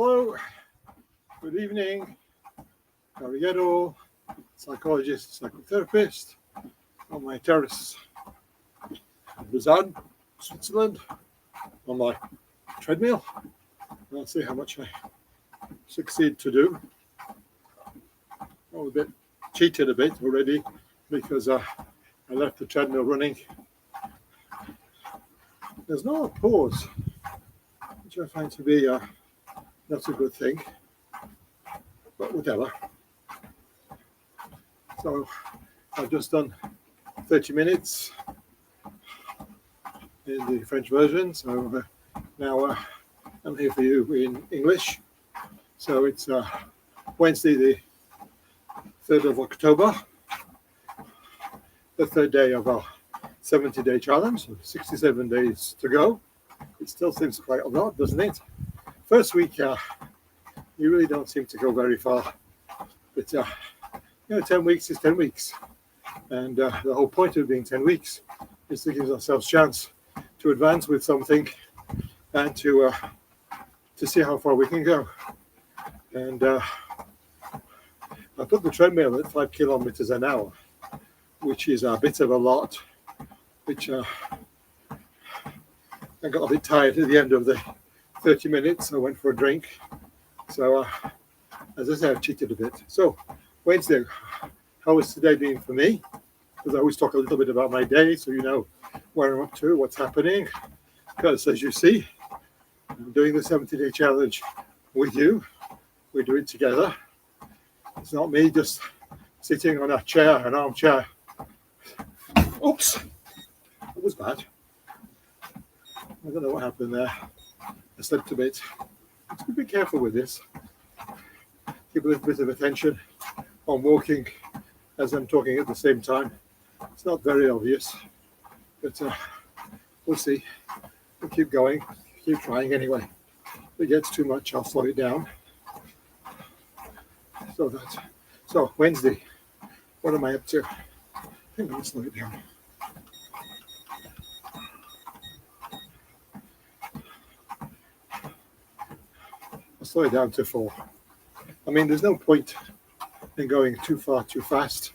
Hello, good evening. Edward Gedall, psychologist, psychotherapist, on my terrace in Lausanne, Switzerland, on my treadmill. I'll see how much I succeed to do. I'm a bit cheated a bit already because I left the treadmill running. There's no pause, which I find to be not a good thing, but whatever. So I've just done 30 minutes in the French version, so now I'm here for you in English. So it's Wednesday the 3rd of October, the third day of our 70-day challenge, 67 days to go. It still seems quite a lot, doesn't it? First week, you really don't seem to go very far, but 10 weeks is 10 weeks, and the whole point of being 10 weeks is to give ourselves a chance to advance with something and to see how far we can go. And I put the treadmill at 5 kilometers an hour, which is a bit of a lot, which I got a bit tired at the end of the 30 minutes. I went for a drink. So, as I said, I've cheated a bit. So, Wednesday, how has today been for me? Because I always talk a little bit about my day, so you know where I'm up to, what's happening. Because as you see, I'm doing the 70-day challenge with you. We do it together. It's not me just sitting on a chair, an armchair. Oops, that was bad. I don't know what happened there. I slipped a bit. Just be careful with this. Keep a little bit of attention on walking as I'm talking at the same time. It's not very obvious, but we'll see. We'll keep going, keep trying anyway. If it gets too much, I'll slow it down. So Wednesday, what am I up to? I think I'm going to slow it down. I'll slow it down to 4. I mean, there's no point in going too far too fast.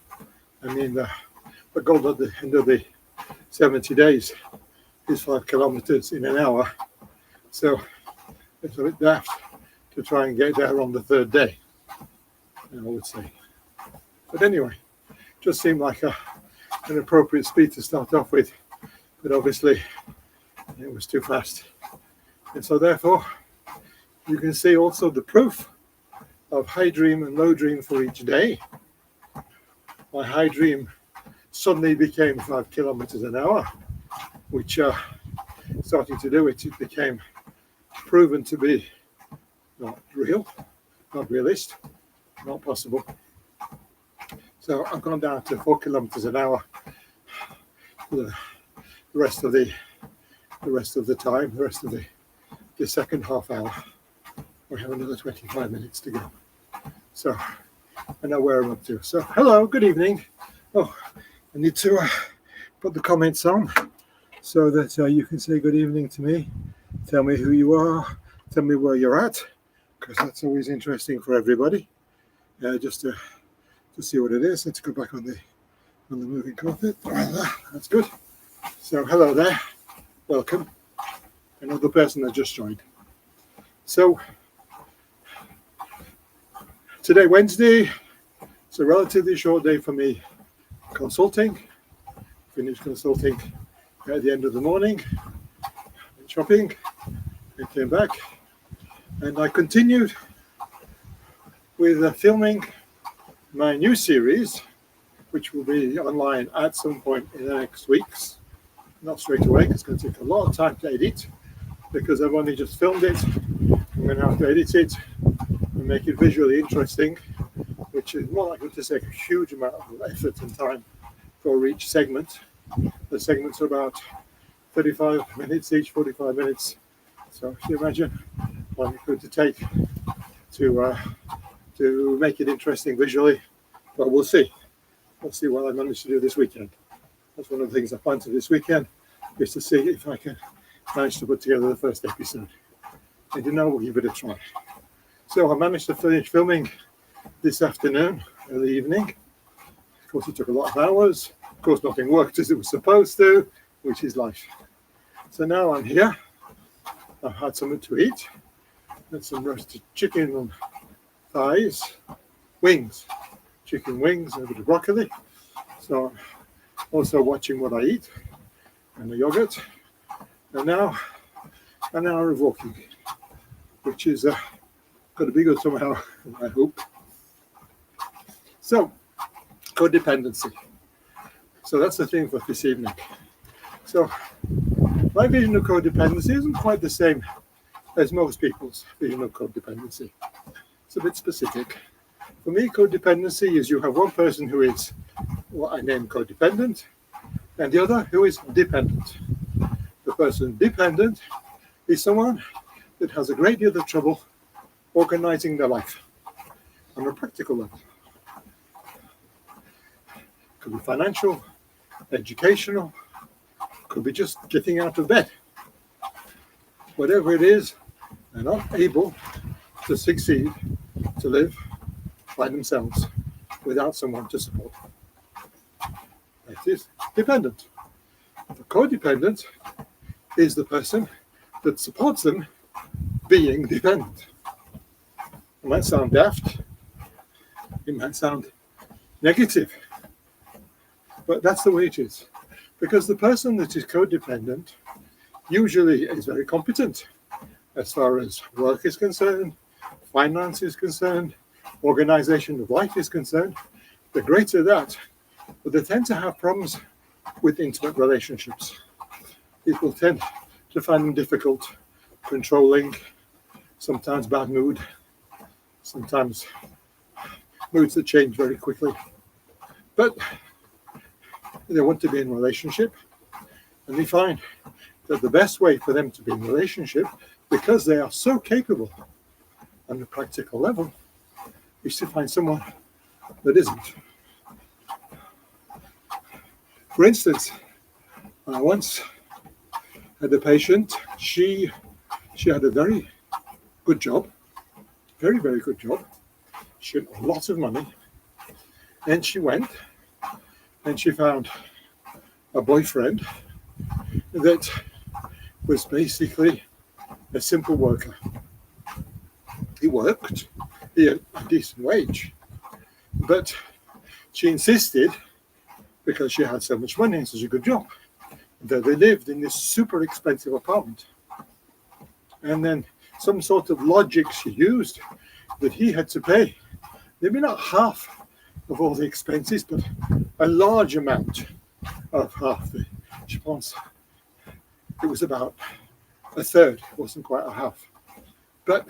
I mean, the goal at the end of the 70 days is 5 kilometers in an hour. So it's a bit daft to try and get there on the third day, I would say. But anyway, just seemed like an appropriate speed to start off with. But obviously, it was too fast. And so therefore, you can see also the proof of high dream and low dream for each day. My high dream suddenly became 5 kilometers an hour, which starting to do it became proven to be not real, not realist, not possible. So I've gone down to 4 kilometers an hour for the rest of the time, the rest of the second half hour. We have another 25 minutes to go. So I know where I'm up to. So hello, good evening. Oh, I need to put the comments on so that you can say good evening to me. Tell me who you are. Tell me where you're at, because that's always interesting for everybody. Just to see what it is. Let's go back on the moving carpet. That's good. So hello there. Welcome. Another person that just joined. So today, Wednesday, it's a relatively short day for me consulting. Finished consulting at the end of the morning, went shopping, and came back. And I continued with filming my new series, which will be online at some point in the next weeks. Not straight away, because it's going to take a lot of time to edit, because I've only just filmed it. I'm going to have to edit it and make it visually interesting, which is more likely to take a huge amount of effort and time for each segment. The segments are about 35 minutes each, 45 minutes. So if you imagine what it's going to take to make it interesting visually, but we'll see. We'll see what I manage to do this weekend. That's one of the things I plan to do this weekend, is to see if I can manage to put together the first episode. I don't know, we'll give it a try. So I managed to finish filming this afternoon, early evening. Of course, it took a lot of hours. Of course, nothing worked as it was supposed to, which is life. So now I'm here. I've had something to eat. Had some roasted chicken and thighs, wings, chicken wings, and a bit of broccoli. So I'm also watching what I eat, and the yogurt. And now an hour of walking, which is going to be good somehow, I hope. So, codependency. So that's the thing for this evening. So my vision of codependency isn't quite the same as most people's vision of codependency. It's a bit specific. For me, codependency is you have one person who is what I name codependent, and the other who is dependent. The person dependent is someone that has a great deal of trouble organizing their life on a practical level. Could be financial, educational, could be just getting out of bed. Whatever it is, they're not able to succeed, to live by themselves without someone to support them. That is dependent. The codependent is the person that supports them being dependent. It might sound daft, it might sound negative, but that's the way it is. Because the person that is codependent usually is very competent as far as work is concerned, finance is concerned, organization of life is concerned. The greater that, but they tend to have problems with intimate relationships. People tend to find them difficult, controlling, sometimes bad mood, sometimes moods that change very quickly. But they want to be in a relationship, and they find that the best way for them to be in a relationship, because they are so capable on the practical level, is to find someone that isn't. For instance, I once had a patient. She had a very good job, very, very good job. She had a lot of money, and she went and she found a boyfriend that was basically a simple worker. He worked, he had a decent wage, but she insisted, because she had so much money and such a good job, that they lived in this super expensive apartment. And then some sort of logic she used that he had to pay, maybe not half of all the expenses, but a large amount of half. She wants, it was about a third, it wasn't quite a half, but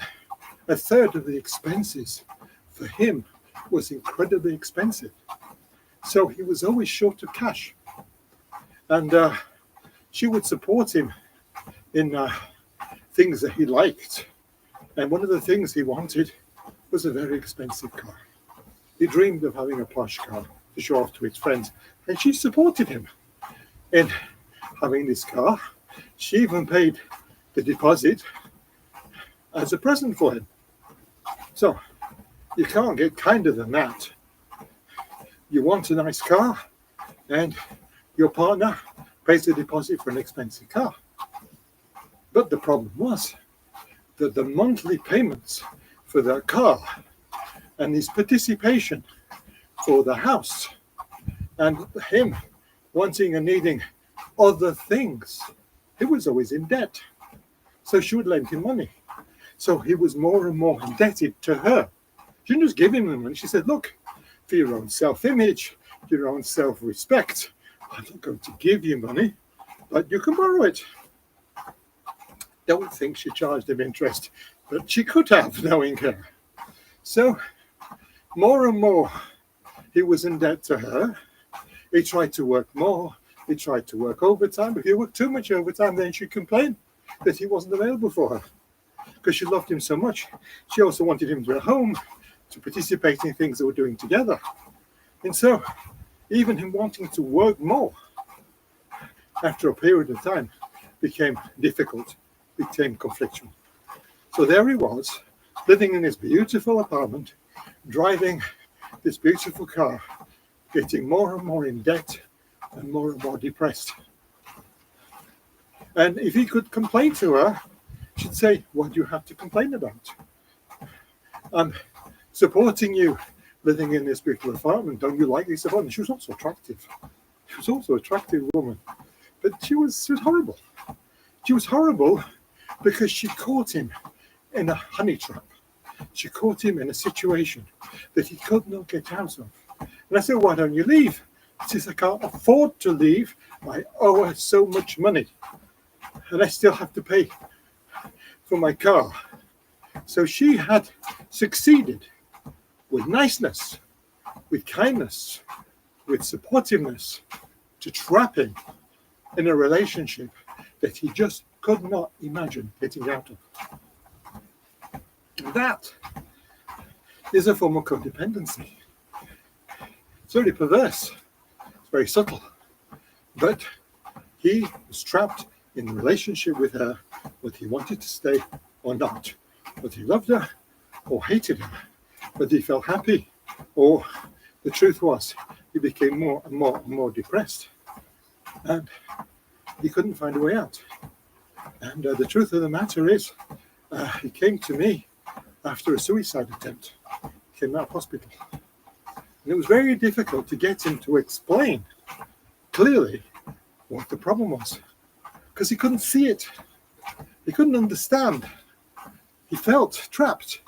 a third of the expenses for him was incredibly expensive. So he was always short of cash. And she would support him in things that he liked. And one of the things he wanted was a very expensive car. He dreamed of having a posh car to show off to his friends. And she supported him in having this car. She even paid the deposit as a present for him. So you can't get kinder than that. You want a nice car, and your partner pays the deposit for an expensive car. But the problem was that the monthly payments for the car and his participation for the house and him wanting and needing other things, he was always in debt. So she would lend him money. So he was more and more indebted to her. She didn't just give him the money. She said, look, for your own self-image, your own self-respect, I'm not going to give you money, but you can borrow it. Don't think she charged him interest, but she could have, knowing her. So more and more he was in debt to her. He tried to work more. He tried to work overtime. If he worked too much overtime, then she'd complain that he wasn't available for her because she loved him so much. She also wanted him to be at home, to participate in things that we're doing together. And so even him wanting to work more after a period of time became difficult, became conflictual. So there he was, living in this beautiful apartment, driving this beautiful car, getting more and more in debt and more depressed. And if he could complain to her, she'd say, what do you have to complain about? I'm supporting you living in this beautiful apartment. Don't you like this apartment? She was also attractive. She was also an attractive woman. But she was horrible. She was horrible because she caught him in a honey trap. She caught him in a situation that he could not get out of. And I said, why don't you leave? She says, I can't afford to leave. I owe her so much money. And I still have to pay for my car. So she had succeeded with niceness, with kindness, with supportiveness to trap him in a relationship that he just could not imagine getting out of. And that is a form of codependency. It's very perverse. It's very subtle. But he was trapped in a relationship with her, whether he wanted to stay or not, whether he loved her or hated her, whether he felt happy or the truth was he became more and more depressed. And he couldn't find a way out. And the truth of the matter is, he came to me after a suicide attempt. He came out of hospital. And it was very difficult to get him to explain clearly what the problem was, because he couldn't see it. He couldn't understand. He felt trapped,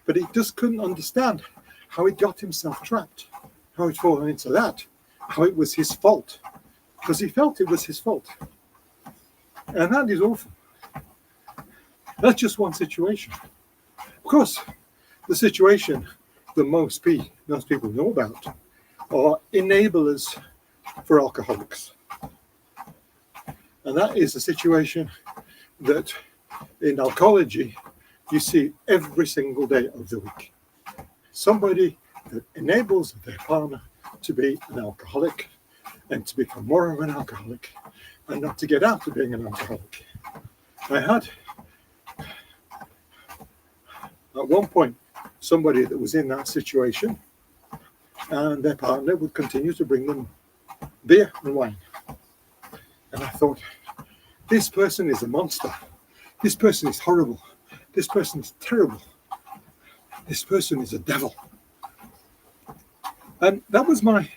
but he just couldn't understand how he got himself trapped, how he'd fallen into that, how it was his fault, because he felt it was his fault. And that is awful. That's just one situation. Of course, the situation that most people know about are enablers for alcoholics. And that is a situation that in alcohology you see every single day of the week. Somebody that enables their partner to be an alcoholic and to become more of an alcoholic and not to get out of being an alcoholic. I had at one point somebody that was in that situation, and their partner would continue to bring them beer and wine. And I thought, this person is a monster. This person is horrible. This person is terrible. This person is a devil. And that was my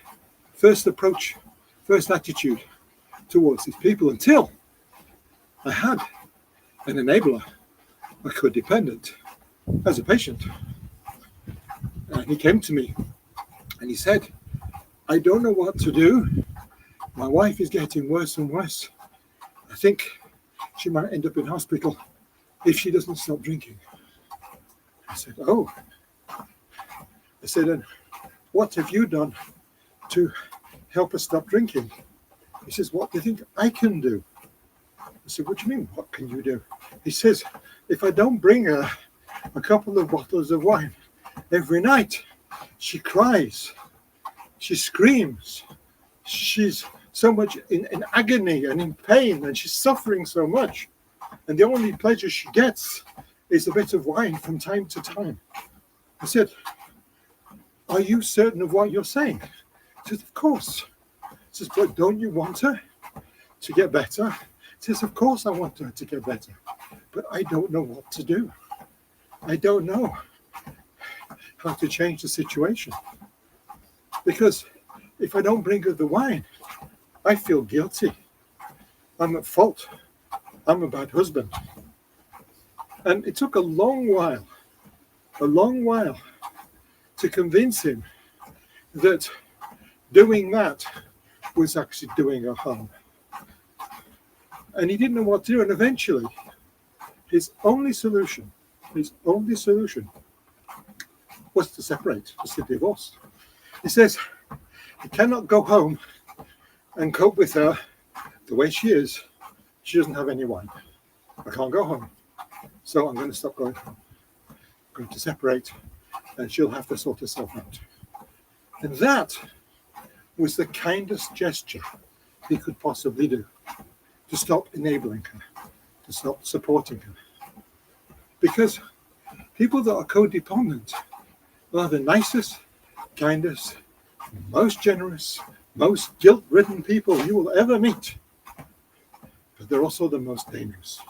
first approach, first attitude towards these people, until I had an enabler, a codependent, as a patient. And he came to me and he said, I don't know what to do. My wife is getting worse and worse. I think she might end up in hospital if she doesn't stop drinking. I said, oh. I said, and what have you done to help her stop drinking? He says, what do you think I can do? I said, what do you mean, what can you do? He says, if I don't bring her a couple of bottles of wine every night, she cries, she screams, she's so much in agony and in pain, and she's suffering so much. And the only pleasure she gets is a bit of wine from time to time. I said, are you certain of what you're saying? He says, of course. He says, but don't you want her to get better? He says, of course I want her to get better, but I don't know what to do. I don't know how to change the situation. Because if I don't bring her the wine, I feel guilty. I'm at fault. I'm a bad husband. And it took a long while to convince him that doing that was actually doing her harm. And he didn't know what to do. And eventually, his only solution was to separate, was to divorce. He says, he cannot go home and cope with her the way she is. She doesn't have any wine. I can't go home. So I'm going to stop going home. I'm going to separate, and she'll have to sort herself out. And that was the kindest gesture he could possibly do, to stop enabling her, to stop supporting her. Because People that are codependent are the nicest, kindest, most generous, most guilt-ridden people you will ever meet. But they're also the most dangerous.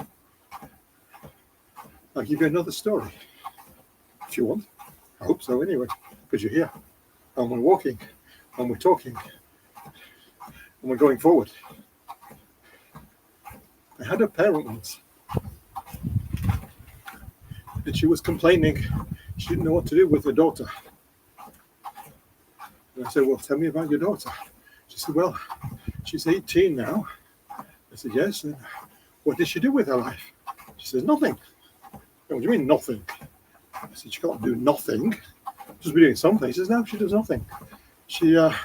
I'll give you another story, if you want. I hope so anyway, because you're here, and we're walking, and we're talking, and we're going forward. I had a parent once, and she was complaining she didn't know what to do with her daughter. And I said, well, tell me about your daughter. She said, well, she's 18 now. I said, yes, and what did she do with her life? She says, nothing. What do you mean, nothing? I said, she can't do nothing. She's doing some places. No, she does nothing. She has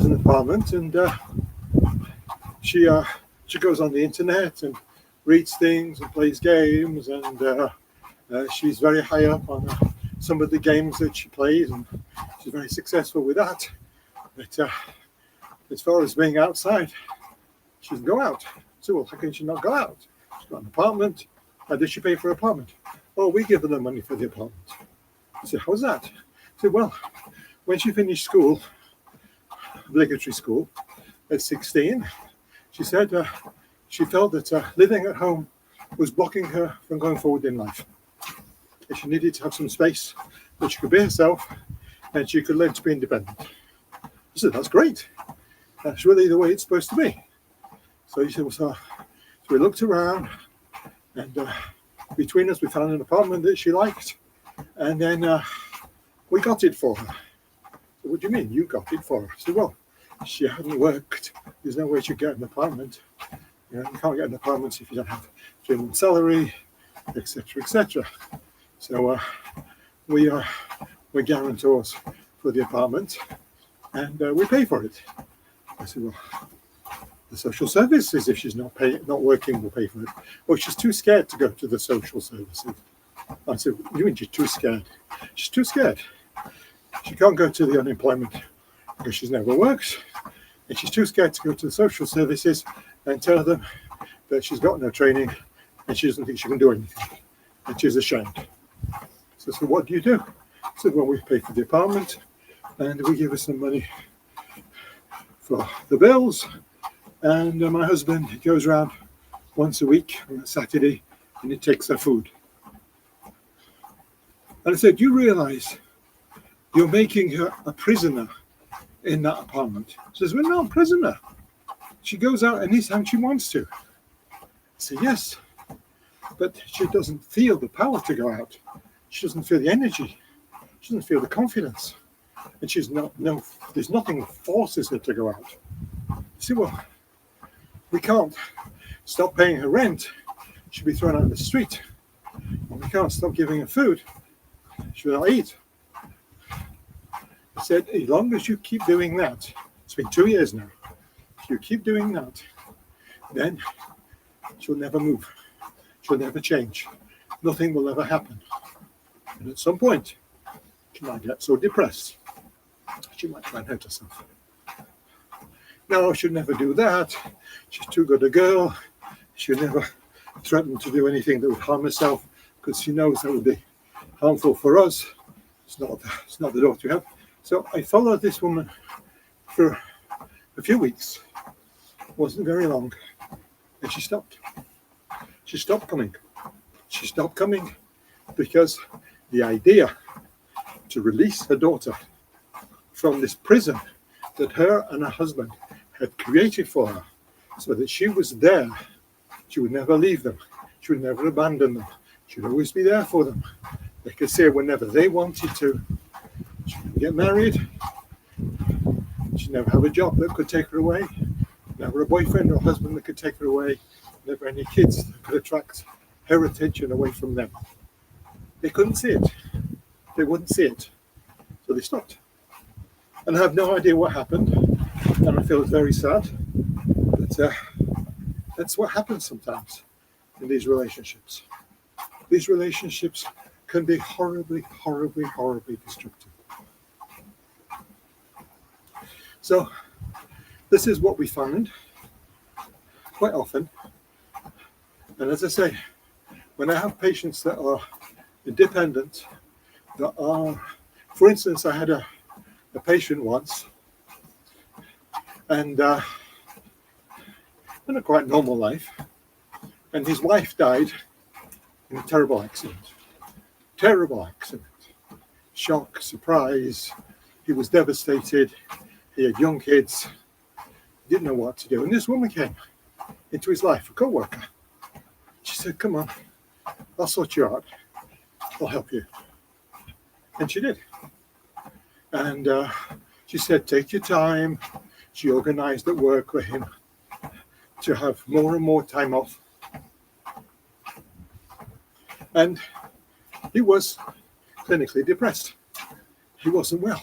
an apartment, and she goes on the internet and reads things and plays games, and she's very high up on some of the games that she plays, and she's very successful with that. But as far as being outside, she doesn't go out. So, well, how can she not go out? She's got an apartment. How does she pay for an apartment? Oh, we give her the money for the apartment. I said, how's that? I said, well, when she finished school, obligatory school, at 16, she said she felt that living at home was blocking her from going forward in life. And she needed to have some space that she could be herself and she could learn to be independent. I said, that's great. That's really the way it's supposed to be. So he said, well, so we looked around, and between us, we found an apartment that she liked, and then we got it for her. So, what do you mean, you got it for her? I said, well, she hadn't worked. There's no way she'd get an apartment. You can't get an apartment if you don't have a 3 month salary, etc., etc. So we're guarantors for the apartment, and we pay for it. I said, well, the social services, if she's not working, will pay for it. Well, she's too scared to go to the social services. I said, you mean she's too scared? She's too scared. She can't go to the unemployment because she's never worked, and she's too scared to go to the social services and tell them that she's got no training and she doesn't think she can do anything, and she's ashamed. So what do you do? I said, well, we pay for the apartment, and we give her some money for the bills, and my husband goes around once a week on a Saturday and he takes her food. And I said, you realize you're making her a prisoner in that apartment? She says, we're not a prisoner. She goes out anytime she wants to. I said, yes, but she doesn't feel the power to go out. She doesn't feel the energy. She doesn't feel the confidence. And there's nothing that forces her to go out. I said, well, we can't stop paying her rent. She'll be thrown out in the street. And we can't stop giving her food. She will not eat. I said, as long as you keep doing that, it's been 2 years now. If you keep doing that, then she'll never move. She'll never change. Nothing will ever happen. And at some point, she might get so depressed, she might try and hurt herself. No, she'll never do that. She's too good a girl. She'll never threaten to do anything that would harm herself because she knows that would be harmful for us. It's not the daughter you have. So I followed this woman for a few weeks. It wasn't very long. And she stopped. She stopped coming. She stopped coming because the idea to release her daughter from this prison that her and her husband had created for her so that she was there, she would never leave them, she would never abandon them, she would always be there for them. They could say whenever they wanted to. She would get married, she'd never have a job that could take her away, never a boyfriend or husband that could take her away, never any kids that could attract her attention away from them. They couldn't see it. They wouldn't see it. So they stopped. And I have no idea what happened. And I feel very sad. But that's what happens sometimes in these relationships. These relationships can be horribly, horribly, horribly destructive. So this is what we find quite often. And as I say, when I have patients that are dependent, that are, for instance, I had a patient once, and in a quite normal life, and his wife died in a terrible accident. Terrible accident. Shock, surprise. He was devastated. He had young kids. He didn't know what to do. And this woman came into his life, a co-worker. She said, come on, I'll sort you out. I'll help you. And she did. And she said, take your time. She organized at work for him to have more and more time off. And he was clinically depressed. He wasn't well.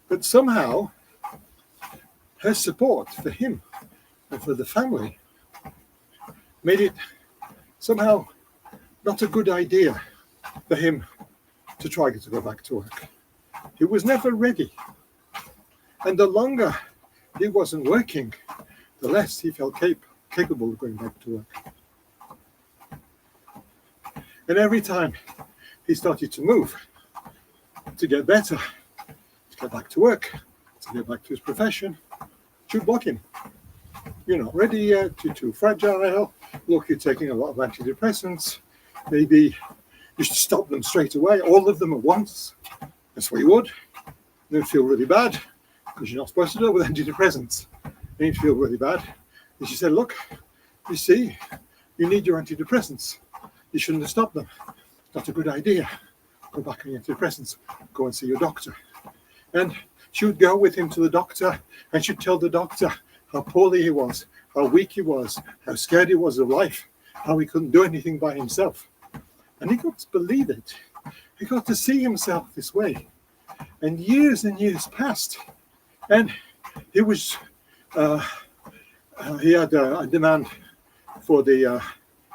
But somehow, her support for him and for the family made it somehow not a good idea for him to try to go back to work. He was never ready. And the longer he wasn't working, the less he felt capable of going back to work. And every time he started to move, to get better, to get back to work, to get back to his profession, she'd block him. You're not ready yet, you're too fragile, look, you're taking a lot of antidepressants, maybe you should stop them straight away, all of them at once. That's what you would. Then feel really bad, because you're not supposed to do it with antidepressants. Then you feel really bad. And she said, look, you see, you need your antidepressants. You shouldn't have stopped them. It's not a good idea. Go back on your antidepressants. Go and see your doctor. And she would go with him to the doctor, and she'd tell the doctor how poorly he was, how weak he was, how scared he was of life, how he couldn't do anything by himself. And he got to believe it. He got to see himself this way. And years passed. And he was, he had a demand for the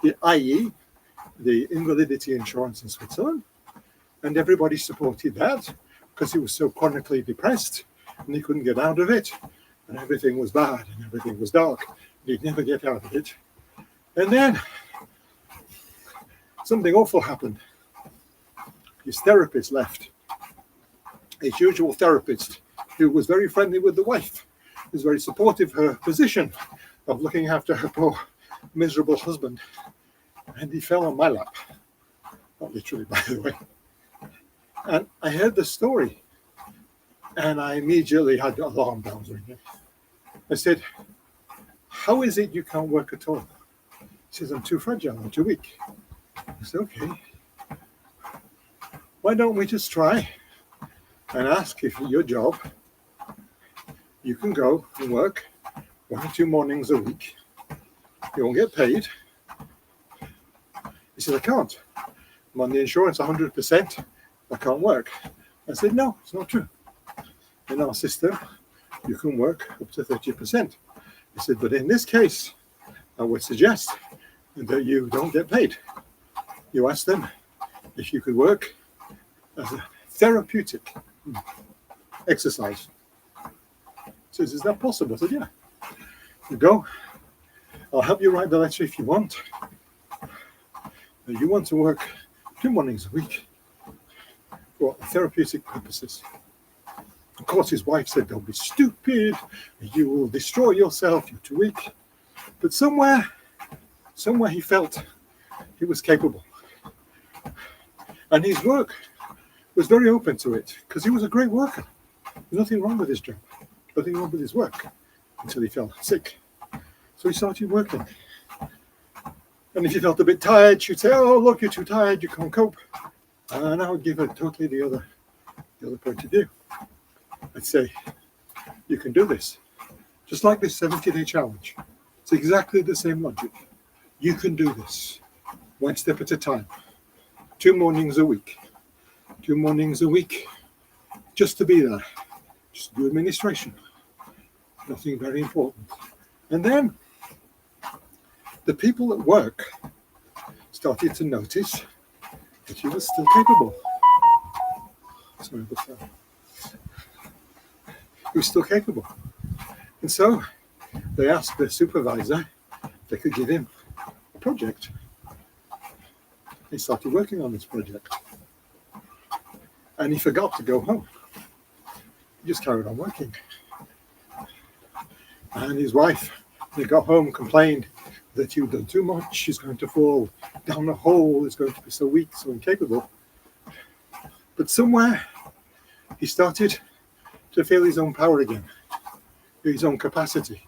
IE, the invalidity insurance in Switzerland, and everybody supported that because he was so chronically depressed and he couldn't get out of it, and everything was bad and everything was dark and he'd never get out of it. And then something awful happened. His therapist left, his usual therapist, who was very friendly with the wife, was very supportive of her position of looking after her poor miserable husband. And he fell on my lap, not literally, by the way. And I heard the story, and I immediately had alarm bells ringing. I said, how is it you can't work at all? He says, I'm too fragile, I'm too weak. I said, okay. Why don't we just try and ask if your job, you can go and work 1 or 2 mornings a week. You won't get paid. He said, I can't. I'm on the insurance 100%. I can't work. I said, no, it's not true. In our system, you can work up to 30%. He said, but in this case, I would suggest that you don't get paid. You ask them if you could work as a therapeutic exercise. He says, is that possible? I said, yeah. You go. I'll help you write the letter if you want. You want to work 2 mornings a week for therapeutic purposes. Of course, his wife said, don't be stupid. You will destroy yourself. You're too weak. But somewhere he felt he was capable. And his work was very open to it because he was a great worker. There's nothing wrong with his job, nothing wrong with his work until he fell sick. So he started working. And if you felt a bit tired, she'd say, oh, look, you're too tired, you can't cope. And I would give her totally the other point of view. I'd say, you can do this. Just like this 70-day challenge. It's exactly the same logic. You can do this. 1 step at a time. 2 mornings a week. 2 mornings a week. Just to be there. Just do administration. Nothing very important. And then the people at work started to notice that he was still capable. Sorry about that. He was still capable. And so they asked the supervisor if they could give him a project. He started working on this project. And he forgot to go home. He just carried on working. And his wife, when he got home, complained that you've done too much, she's going to fall down a hole, is going to be so weak, so incapable. But somewhere he started to feel his own power again, his own capacity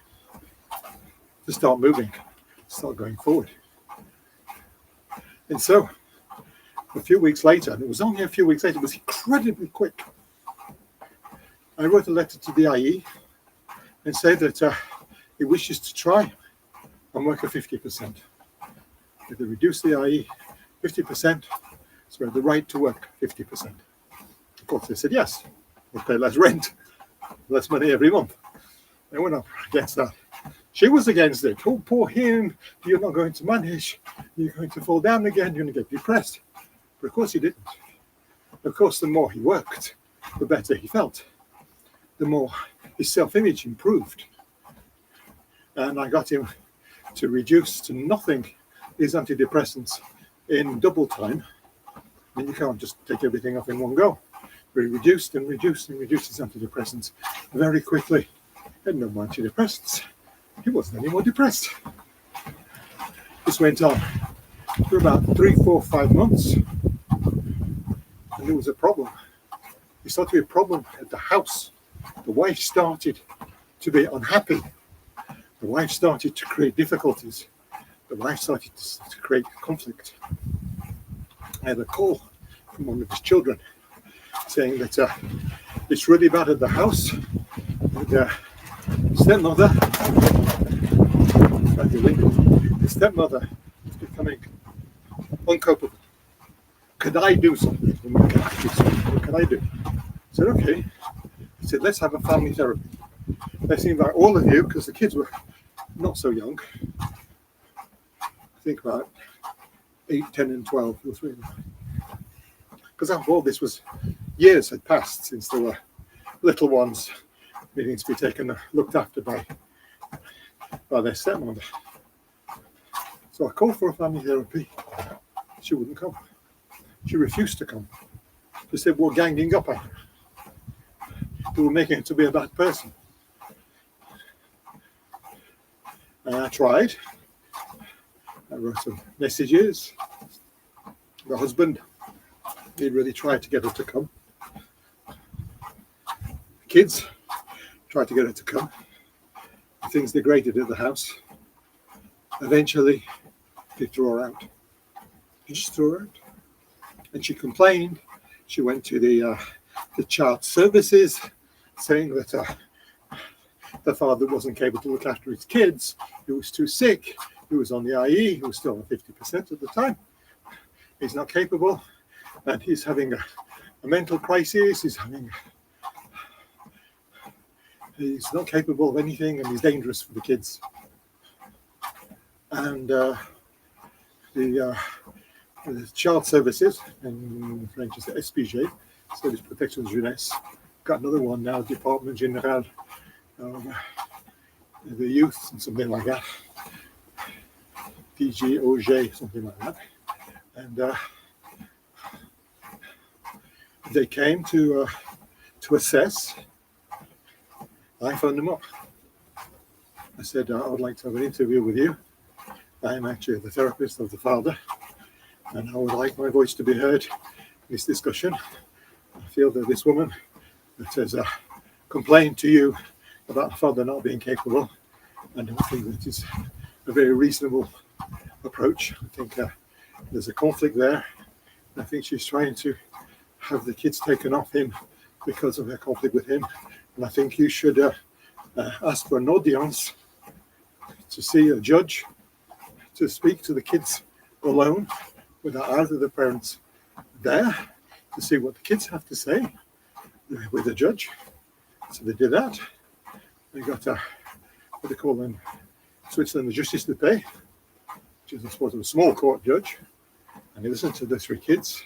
to start moving, start going forward. And so a few weeks later, and it was only a few weeks later, it was incredibly quick, I wrote a letter to the IE and said that he wishes to try and work at 50%. If they reduce the IE 50%, so we have the right to work 50%. Of course, they said yes. We'll pay less rent, less money every month. They went up against that. She was against it. Oh, poor him. You're not going to manage. You're going to fall down again. You're going to get depressed. But of course he didn't. Of course, the more he worked, the better he felt. The more his self-image improved. And I got him to reduce to nothing his antidepressants in double time. I mean, you can't just take everything off in one go. But he reduced and reduced and reduced his antidepressants very quickly. He had no more antidepressants. He wasn't any more depressed. This went on for about 3, 4, 5 months. And there was a problem. There started to be a problem at the house. The wife started to be unhappy. The wife started to create difficulties. The wife started to create conflict. I had a call from one of his children saying that it's really bad at the house. And stepmother, the stepmother is becoming uncopable. Could I do something? What can I do? What can I do? I said, okay. He said, let's have a family therapy. Let's invite all of you, because the kids were not so young. I think about 8, 10 and 12. Because after all this was, years had passed since there were little ones needing to be taken, looked after by their stepmother. So I called for a family therapy. She wouldn't come. She refused to come. She said, we're ganging up on her. They were making her to be a bad person. And I tried. I wrote some messages. The husband, he really tried to get her to come. The kids tried to get her to come. Things degraded at the house. Eventually, they threw her out. They just threw her out. And she complained. She went to the child services, saying that the father wasn't able to look after his kids. He was too sick. He was on the IE. He was still on 50% at the time. He's not capable. And he's having a mental crisis. He's not capable of anything, and he's dangerous for the kids. And the child services, in French is SPG, Service Protection Jeunesse, got another one now, Department Général the Youth, and something like that. DGOJ, something like that. And they came to assess. I phoned them up. I said, I would like to have an interview with you. I am actually the therapist of the father, and I would like my voice to be heard in this discussion. I feel that this woman that has complained to you about the father not being capable, and I think that is a very reasonable approach. I think there's a conflict there. I think she's trying to have the kids taken off him because of her conflict with him. And I think you should ask for an audience to see a judge, to speak to the kids alone without either the parents there, to see what the kids have to say with a judge. So they did that. They got what they call in Switzerland the Justice de Paix, which is, I suppose, a small court judge. And he listened to the 3 kids,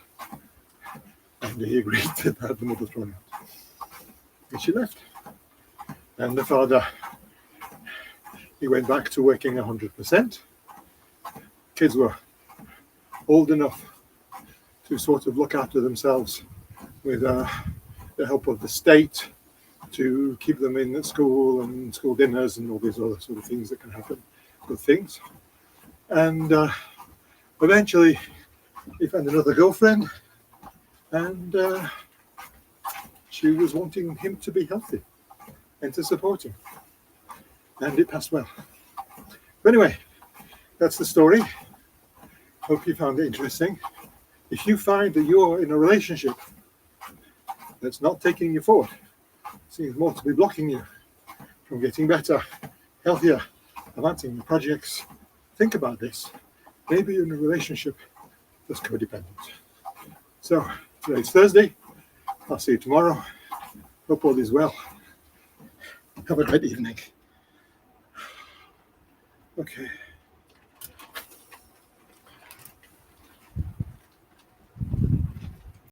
and he agreed to have the mother thrown out. And she left. And the father, he went back to working 100%. Kids were old enough to sort of look after themselves with the help of the state to keep them in at school and school dinners and all these other sort of things that can happen, good things. And eventually he found another girlfriend, and she was wanting him to be healthy and to support him. And it passed well. But anyway, that's the story. Hope you found it interesting. If you find that you're in a relationship that's not taking you forward, seems more to be blocking you from getting better, healthier, advancing your projects, think about this. Maybe you're in a relationship that's codependent. So today's Thursday. I'll see you tomorrow. Hope all is well. Have a great evening. Okay.